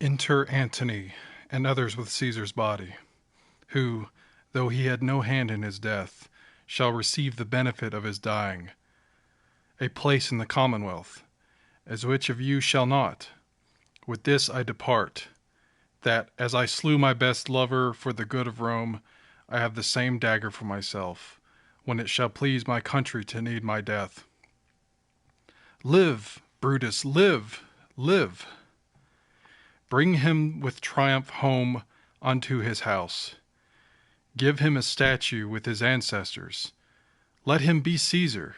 Enter Antony and others with Caesar's body, who, though he had no hand in his death, shall receive the benefit of his dying, a place in the commonwealth, as which of you shall not? With this I depart, that, as I slew my best lover for the good of Rome, I have the same dagger for myself, when it shall please my country to need my death. Live, Brutus, live, live! Bring him with triumph home unto his house. Give him a statue with his ancestors. Let him be Caesar.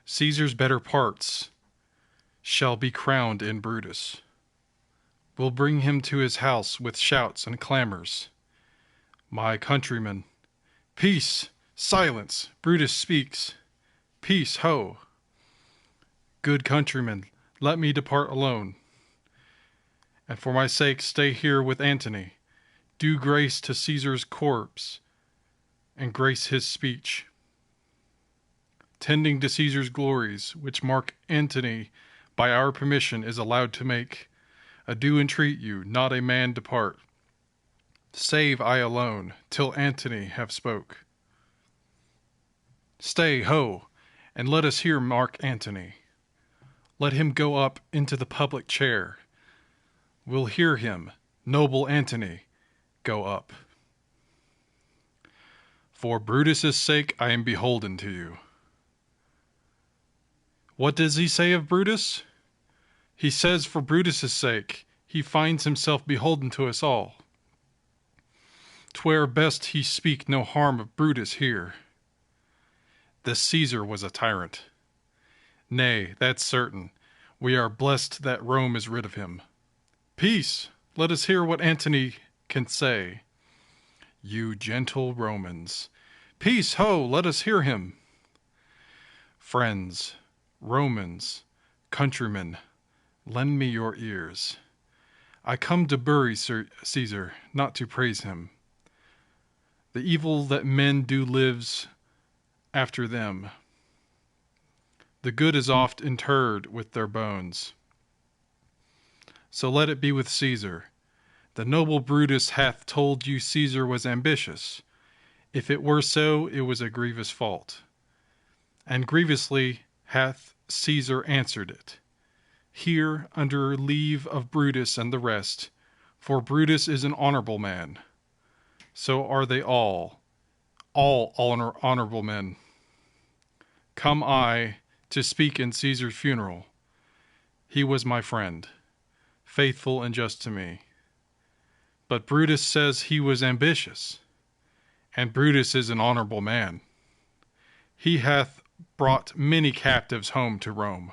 Caesar's better parts shall be crowned in Brutus. We'll bring him to his house with shouts and clamors. My countrymen, peace, silence, Brutus speaks. Peace, ho! Good countrymen, let me depart alone. And for my sake stay here with Antony. Do grace to Caesar's corpse, and grace his speech. Tending to Caesar's glories, which Mark Antony, by our permission, is allowed to make. Adieu entreat you, not a man depart. Save I alone, till Antony have spoke. Stay, ho, and let us hear Mark Antony. Let him go up into the public chair. We'll hear him, noble Antony, go up. For Brutus' sake I am beholden to you. What does he say of Brutus? He says for Brutus' sake he finds himself beholden to us all. 'Twere best he speak no harm of Brutus here. This Caesar was a tyrant. Nay, that's certain. We are blessed that Rome is rid of him. Peace! Let us hear what Antony can say. You gentle Romans. Peace, ho! Let us hear him. Friends, Romans, countrymen, lend me your ears. I come to bury Caesar, not to praise him. The evil that men do lives after them. The good is oft interred with their bones. So let it be with Caesar. The noble Brutus hath told you Caesar was ambitious. If it were so, it was a grievous fault. And grievously hath Caesar answered it. Here, under leave of Brutus and the rest, for Brutus is an honorable man. So are they all honorable men. Come I to speak in Caesar's funeral. He was my friend, faithful and just to me. But Brutus says he was ambitious, and Brutus is an honorable man. He hath brought many captives home to Rome,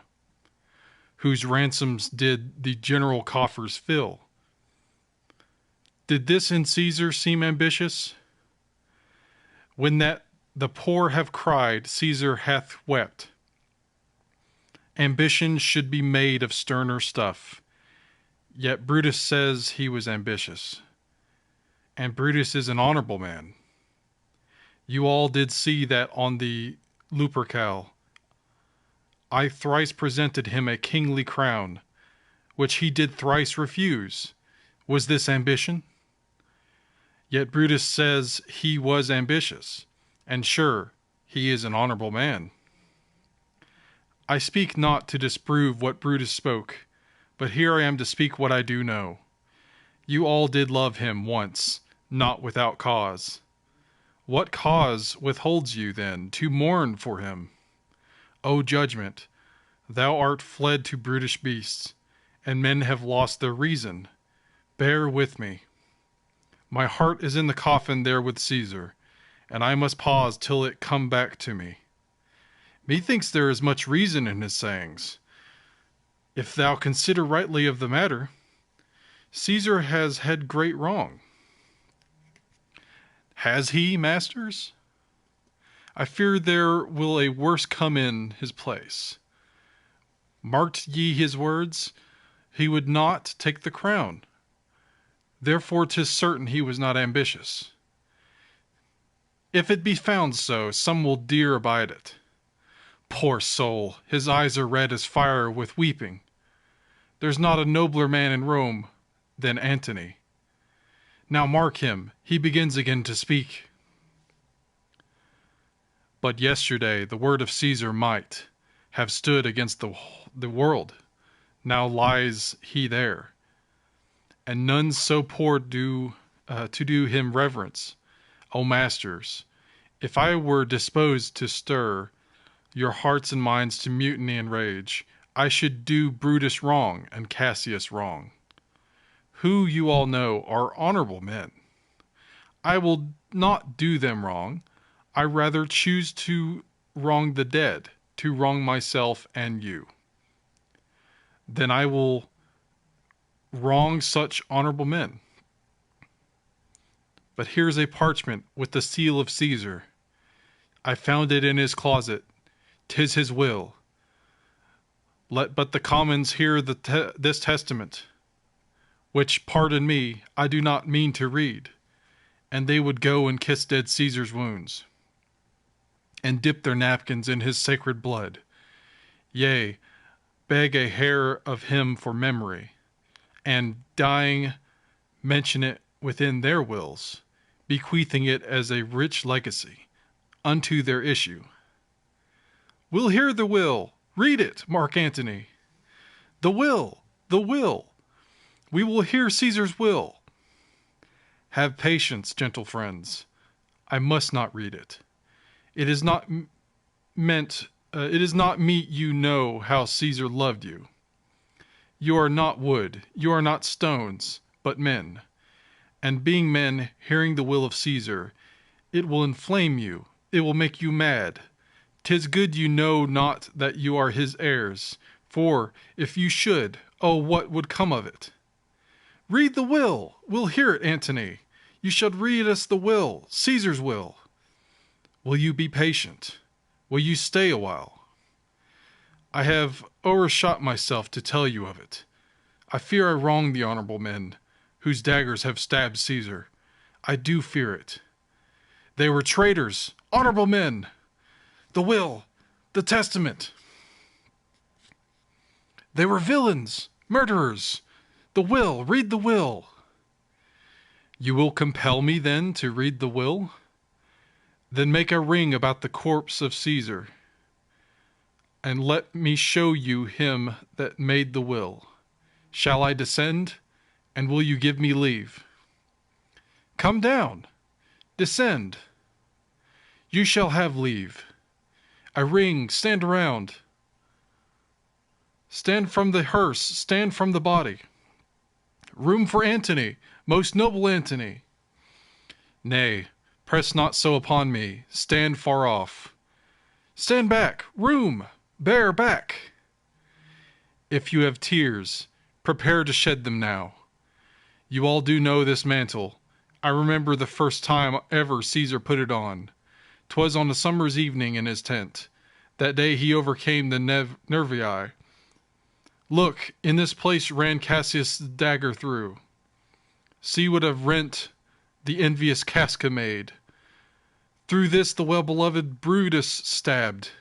whose ransoms did the general coffers fill. Did this in Caesar seem ambitious? When that the poor have cried, Caesar hath wept. Ambition should be made of sterner stuff. Yet Brutus says he was ambitious. And Brutus is an honorable man. You all did see that on the Lupercal. I thrice presented him a kingly crown, which he did thrice refuse. Was this ambition? Yet Brutus says he was ambitious, and sure, he is an honorable man. I speak not to disprove what Brutus spoke, but here I am to speak what I do know. You all did love him once, not without cause. What cause withholds you, then, to mourn for him? O judgment, thou art fled to brutish beasts, and men have lost their reason. Bear with me. My heart is in the coffin there with Caesar, and I must pause till it come back to me. Methinks there is much reason in his sayings. If thou consider rightly of the matter, Caesar has had great wrong. Has he, masters? I fear there will a worse come in his place. Marked ye his words? He would not take the crown. Therefore 'tis certain he was not ambitious. If it be found so, some will dear abide it. Poor soul, his eyes are red as fire with weeping. There's not a nobler man in Rome, than Antony. Now mark him, he begins again to speak. But yesterday the word of Caesar might have stood against the world. Now lies he there, and none so poor to do him reverence. O masters, if I were disposed to stir your hearts and minds to mutiny and rage, I should do Brutus wrong and Cassius wrong, who you all know are honorable men. I will not do them wrong. I rather choose to wrong the dead, to wrong myself and you. Then I will wrong such honorable men. But here's a parchment with the seal of Caesar. I found it in his closet. 'Tis his will. Let but the commons hear this testament, which, pardon me, I do not mean to read, and they would go and kiss dead Caesar's wounds, and dip their napkins in his sacred blood, yea, beg a hair of him for memory, and, dying, mention it within their wills, bequeathing it as a rich legacy unto their issue. We'll hear the will. Read it, Mark Antony. The will, the will. We will hear Caesar's will. Have patience, gentle friends. I must not read it. It is not meant. It is not meet you know how Caesar loved you. You are not wood, you are not stones, but men. And being men, hearing the will of Caesar, it will inflame you, it will make you mad. 'Tis good you know not that you are his heirs, for if you should, oh, what would come of it? Read the will! We'll hear it, Antony. You shall read us the will, Caesar's will. Will you be patient? Will you stay a while? I have overshot myself to tell you of it. I fear I wrong the honorable men, whose daggers have stabbed Caesar. I do fear it. They were traitors, honorable men. The will, the testament. They were villains, murderers. The will, read the will. You will compel me then to read the will? Then make a ring about the corpse of Caesar, and let me show you him that made the will. Shall I descend, and will you give me leave? Come down, descend. You shall have leave. A ring, stand around. Stand from the hearse, stand from the body. Room for Antony, most noble Antony. Nay, press not so upon me, stand far off. Stand back, room, bear back. If you have tears, prepare to shed them now. You all do know this mantle. I remember the first time ever Caesar put it on. 'Twas on a summer's evening in his tent. That day he overcame the Nervii. Look, in this place ran Cassius' dagger through. See what a rent the envious Casca made. Through this the well-beloved Brutus stabbed.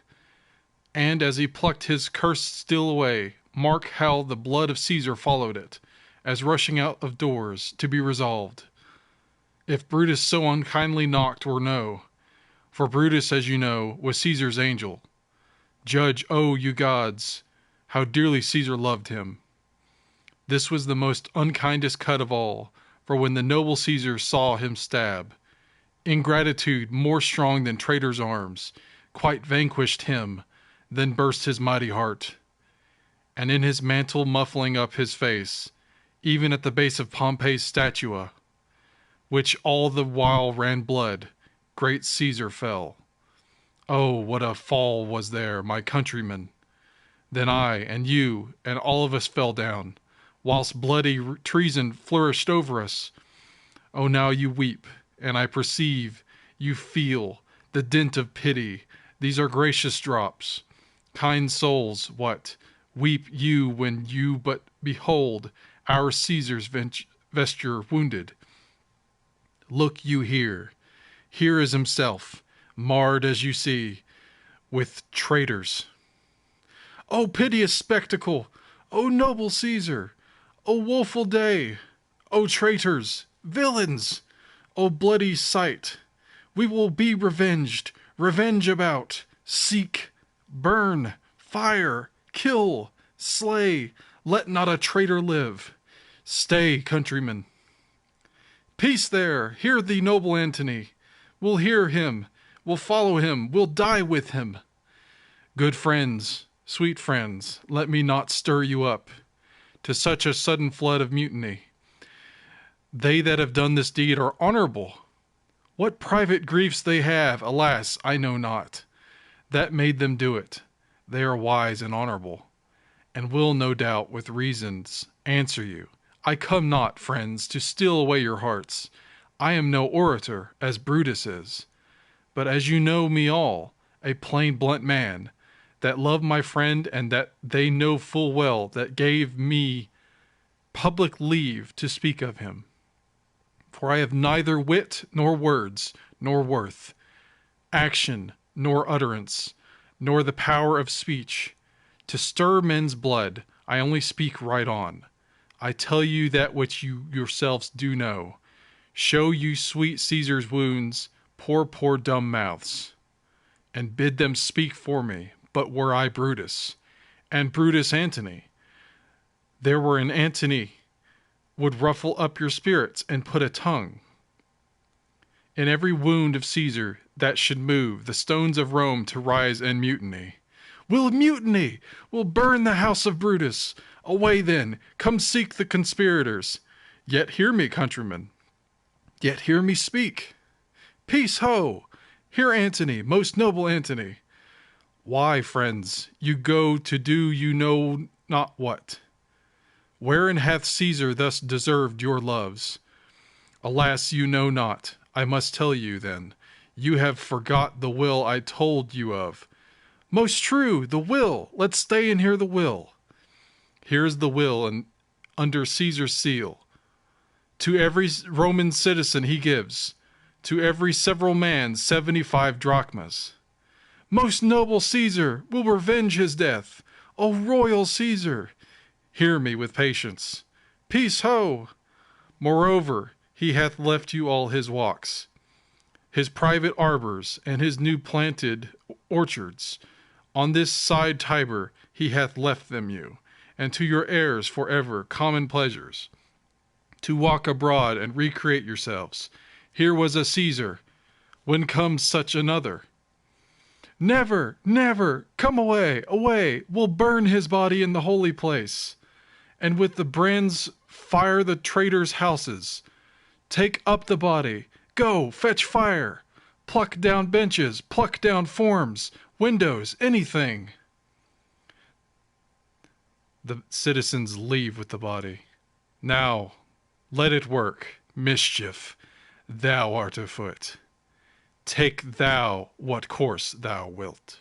And as he plucked his cursed steel away, mark how the blood of Caesar followed it, as rushing out of doors, to be resolved. If Brutus so unkindly knocked or no, for Brutus, as you know, was Caesar's angel. Judge, oh, you gods, how dearly Caesar loved him. This was the most unkindest cut of all, for when the noble Caesar saw him stab, ingratitude more strong than traitor's arms, quite vanquished him, then burst his mighty heart. And in his mantle muffling up his face, even at the base of Pompey's statua, which all the while ran blood, great Caesar fell. Oh, what a fall was there, my countrymen! Then I, and you, and all of us fell down, whilst bloody treason flourished over us. Oh, now you weep, and I perceive, you feel, the dint of pity. These are gracious drops. Kind souls, what? Weep you when you but behold our Caesar's vesture wounded. Look you here. Here is himself, marred as you see, with traitors. O piteous spectacle! O noble Caesar! O woeful day! O traitors! Villains! O bloody sight! We will be revenged! Revenge about! Seek! Burn! Fire! Kill! Slay! Let not a traitor live! Stay, countrymen! Peace there! Hear thee, noble Antony! We'll hear him! We'll follow him! We'll die with him! Good friends, sweet friends, let me not stir you up to such a sudden flood of mutiny. They that have done this deed are honorable. What private griefs they have, alas, I know not. That made them do it. They are wise and honorable, and will, no doubt, with reasons, answer you. I come not, friends, to steal away your hearts. I am no orator, as Brutus is, but as you know me all, a plain, blunt man, that love my friend, and that they know full well that gave me public leave to speak of him. For I have neither wit, nor words, nor worth, action, nor utterance, nor the power of speech. To stir men's blood, I only speak right on. I tell you that which you yourselves do know. Show you sweet Caesar's wounds, poor dumb mouths, and bid them speak for me. But were I Brutus, and Brutus Antony, there were an Antony would ruffle up your spirits and put a tongue in every wound of Caesar that should move the stones of Rome to rise and mutiny. We'll mutiny! We'll burn the house of Brutus! Away then! Come seek the conspirators! Yet hear me, countrymen! Yet hear me speak! Peace, ho! Hear Antony, most noble Antony! Why, friends, you go to do you know not what? Wherein hath Caesar thus deserved your loves? Alas, you know not. I must tell you, then. You have forgot the will I told you of. Most true, the will! Let's stay and hear the will. Here's the will, and under Caesar's seal. To every Roman citizen he gives, to every several man 75 drachmas. Most noble Caesar will revenge his death. O royal Caesar! Hear me with patience. Peace, ho! Moreover, he hath left you all his walks, his private arbors, and his new planted orchards. On this side Tiber he hath left them you, and to your heirs forever common pleasures, to walk abroad and recreate yourselves. Here was a Caesar. When comes such another? Never, never! Come away, away! We'll burn his body in the holy place, and with the brands fire the traitors' houses. Take up the body. Go, fetch fire. Pluck down benches, pluck down forms, windows, anything. The citizens leave with the body. Now, let it work. Mischief, thou art afoot. Take thou what course thou wilt.